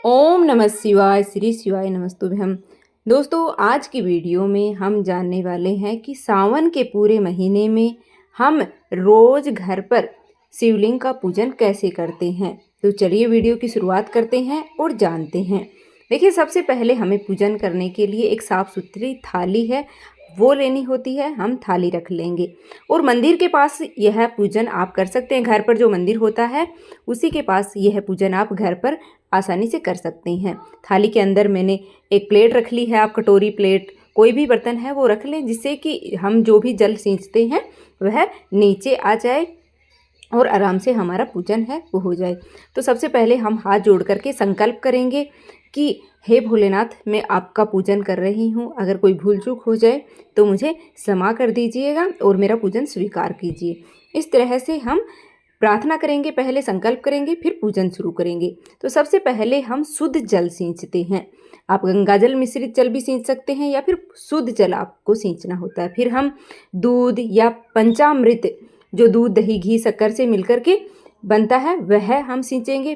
ओम नमः शिवाय। श्री शिवाय नमस्तुभ्यम। दोस्तों, आज की वीडियो में हम जानने वाले हैं कि सावन के पूरे महीने में हम रोज घर पर शिवलिंग का पूजन कैसे करते हैं। तो चलिए वीडियो की शुरुआत करते हैं और जानते हैं। देखिए, सबसे पहले हमें पूजन करने के लिए एक साफ सुथरी थाली है वो लेनी होती है। हम थाली रख लेंगे और मंदिर के पास यह पूजन आप कर सकते हैं। घर पर जो मंदिर होता है उसी के पास यह पूजन आप घर पर आसानी से कर सकते हैं। थाली के अंदर मैंने एक प्लेट रख ली है। आप कटोरी, प्लेट, कोई भी बर्तन है वो रख लें, जिससे कि हम जो भी जल सींचते हैं वह नीचे आ जाए और आराम से हमारा पूजन है वो हो जाए। तो सबसे पहले हम हाथ जोड़ करके संकल्प करेंगे कि हे भोलेनाथ, मैं आपका पूजन कर रही हूँ। अगर कोई भूल चूक हो जाए तो मुझे क्षमा कर दीजिएगा और मेरा पूजन स्वीकार कीजिए। इस तरह से हम प्रार्थना करेंगे, पहले संकल्प करेंगे, फिर पूजन शुरू करेंगे। तो सबसे पहले हम शुद्ध जल सींचते हैं। आप गंगा जल मिश्रित जल भी सींच सकते हैं या फिर शुद्ध जल आपको सींचना होता है। फिर हम दूध या पंचामृत, जो दूध, दही, घी, शक्कर से मिलकर के बनता है, वह हम सींचेंगे।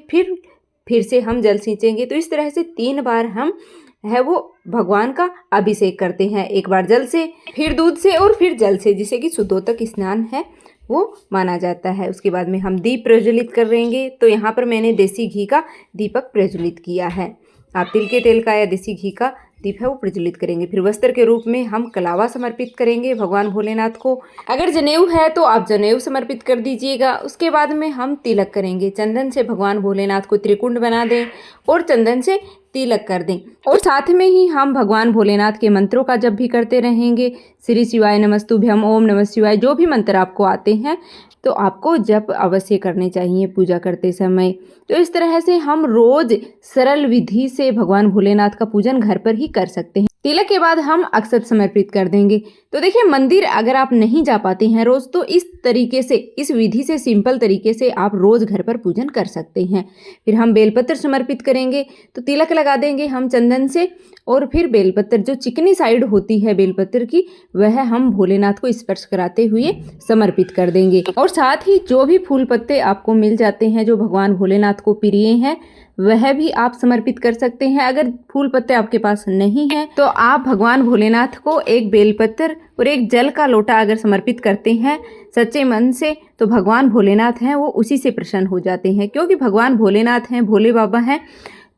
फिर से हम जल सींचेंगे। तो इस तरह से 3 बार हम है वो भगवान का अभिषेक करते हैं। एक बार जल से, फिर दूध से और फिर जल से, जिसे कि शुद्धोदक स्नान है वो माना जाता है। उसके बाद में हम दीप प्रज्वलित करेंगे। तो यहाँ पर मैंने देसी घी का दीपक प्रज्वलित किया है। आप तिल के तेल का या देसी घी का दीप है वो प्रज्वलित करेंगे। फिर वस्त्र के रूप में हम कलावा समर्पित करेंगे भगवान भोलेनाथ को। अगर जनेऊ है तो आप जनेऊ समर्पित कर दीजिएगा। उसके बाद में हम तिलक करेंगे। चंदन से भगवान भोलेनाथ को त्रिकुंड बना दें और चंदन से तिलक कर दें। और साथ में ही हम भगवान भोलेनाथ के मंत्रों का जप भी करते रहेंगे। श्री शिवाय नमस्तुभ्यम, ओम नमः शिवाय, जो भी मंत्र आपको आते हैं तो आपको जप अवश्य करने चाहिए पूजा करते समय। तो इस तरह से हम रोज सरल विधि से भगवान भोलेनाथ का पूजन घर पर ही कर सकते हैं। तिलक के बाद हम अक्षत समर्पित कर देंगे। तो देखिए, मंदिर अगर आप नहीं जा पाते हैं रोज, तो इस तरीके से, इस विधि से, सिंपल तरीके से आप रोज घर पर पूजन कर सकते हैं। फिर हम बेलपत्र समर्पित करेंगे। तो तिलक लगा देंगे हम चंदन से और फिर बेलपत्र, जो चिकनी साइड होती है बेलपत्र की, वह हम भोलेनाथ को स्पर्श कराते हुए समर्पित कर देंगे। और साथ ही जो भी फूल पत्ते आपको मिल जाते हैं जो भगवान भोलेनाथ को प्रिय हैं, वह भी आप समर्पित कर सकते हैं। अगर फूल पत्ते आपके पास नहीं हैं तो आप भगवान भोलेनाथ को एक बेलपत्र और एक जल का लोटा अगर समर्पित करते हैं सच्चे मन से, तो भगवान भोलेनाथ हैं वो उसी से प्रसन्न हो जाते हैं। क्योंकि भगवान भोलेनाथ हैं, भोले बाबा हैं,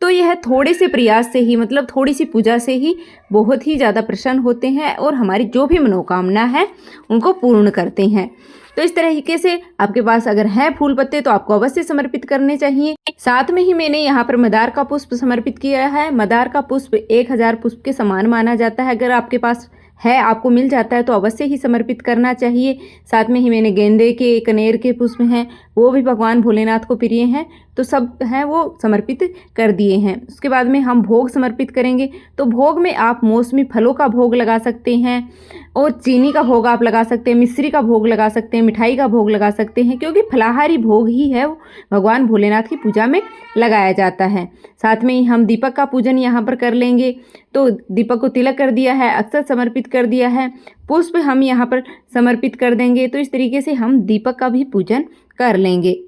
तो यह थोड़े से प्रयास से ही, मतलब थोड़ी सी पूजा से ही बहुत ही ज़्यादा प्रसन्न होते हैं और हमारी जो भी मनोकामना है उनको पूर्ण करते हैं। तो इस तरीके से आपके पास अगर है फूल पत्ते तो आपको अवश्य समर्पित करने चाहिए। साथ में ही मैंने यहाँ पर मदार का पुष्प समर्पित किया है। मदार का पुष्प 1000 पुष्प के समान माना जाता है। अगर आपके पास है, आपको मिल जाता है, तो अवश्य ही समर्पित करना चाहिए। साथ में ही मैंने गेंदे के, कनेर के पुष्प हैं, वो भी भगवान भोलेनाथ को प्रिय हैं, तो सब हैं वो समर्पित कर दिए हैं। उसके बाद में हम भोग समर्पित करेंगे। तो भोग में आप मौसमी फलों का भोग लगा सकते हैं और चीनी का भोग आप लगा सकते हैं, मिश्री का भोग लगा सकते हैं, मिठाई का भोग लगा सकते हैं, क्योंकि फलाहारी भोग ही है वो भगवान भोलेनाथ की पूजा में लगाया जाता है। साथ में ही हम दीपक का पूजन यहाँ पर कर लेंगे। तो दीपक को तिलक कर दिया है, अक्षत समर्पित कर दिया है, पुष्प हम यहाँ पर समर्पित कर देंगे। तो इस तरीके से हम दीपक का भी पूजन कर लेंगे।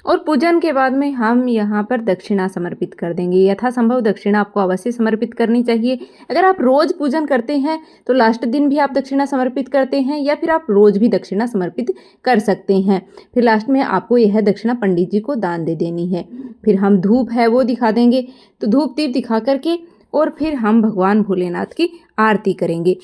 और पूजन के बाद में हम यहाँ पर दक्षिणा समर्पित कर देंगे। यथासंभव दक्षिणा आपको अवश्य समर्पित करनी चाहिए। अगर आप रोज पूजन करते हैं तो लास्ट दिन भी आप दक्षिणा समर्पित करते हैं, या फिर आप रोज भी दक्षिणा समर्पित कर सकते हैं। फिर लास्ट में आपको यह दक्षिणा पंडित जी को दान दे देनी है। फिर हम धूप है वो दिखा देंगे। तो धूप दीप दिखा करके और फिर हम भगवान भोलेनाथ की आरती करेंगे।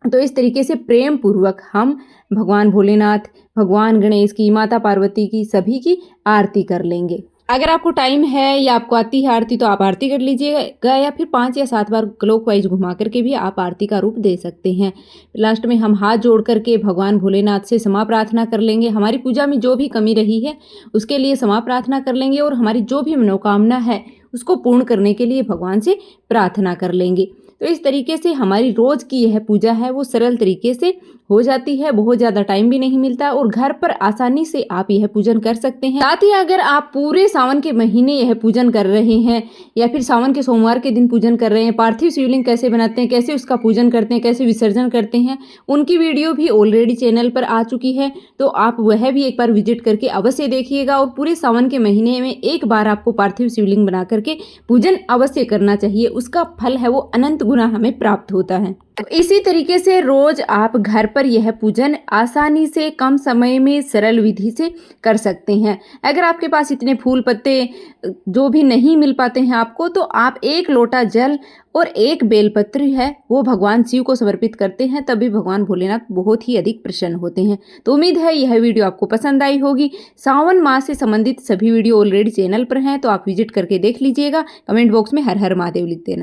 तो इस तरीके से प्रेम पूर्वक हम भगवान भोलेनाथ, भगवान गणेश की, माता पार्वती की, सभी की आरती कर लेंगे। अगर आपको टाइम है या आपको आती है आरती तो आप आरती कर लीजिएगा, या फिर 5 या 7 बार क्लॉकवाइज घुमा करके भी आप आरती का रूप दे सकते हैं। लास्ट में हम हाथ जोड़ करके भगवान भोलेनाथ से क्षमा प्रार्थना कर लेंगे। हमारी पूजा में जो भी कमी रही है उसके लिए क्षमा प्रार्थना कर लेंगे और हमारी जो भी मनोकामना है उसको पूर्ण करने के लिए भगवान से प्रार्थना कर लेंगे। तो इस तरीके से हमारी रोज़ की यह पूजा है वो सरल तरीके से हो जाती है, बहुत ज़्यादा टाइम भी नहीं मिलता और घर पर आसानी से आप यह पूजन कर सकते हैं। साथ ही अगर आप पूरे सावन के महीने यह पूजन कर रहे हैं या फिर सावन के सोमवार के दिन पूजन कर रहे हैं, पार्थिव शिवलिंग कैसे बनाते हैं, कैसे उसका पूजन करते हैं, कैसे विसर्जन करते हैं, उनकी वीडियो भी ऑलरेडी चैनल पर आ चुकी है, तो आप वह भी एक बार विजिट करके अवश्य देखिएगा। और पूरे सावन के महीने में एक बार आपको पार्थिव शिवलिंग बना करके पूजन अवश्य करना चाहिए, उसका फल है वो अनंत गुना हमें प्राप्त होता है। तो इसी तरीके से रोज आप घर पर यह पूजन आसानी से कम समय में सरल विधि से कर सकते हैं। अगर आपके पास इतने फूल पत्ते जो भी नहीं मिल पाते हैं आपको, तो आप 1 लोटा जल और 1 बेलपत्र है वो भगवान शिव को समर्पित करते हैं, तभी भगवान भोलेनाथ बहुत ही अधिक प्रसन्न होते हैं। तो उम्मीद है यह वीडियो आपको पसंद आई होगी। सावन मास से संबंधित सभी वीडियो ऑलरेडी चैनल पर हैं, तो आप विजिट करके देख लीजिएगा। कमेंट बॉक्स में हर हर महादेव लिख देना।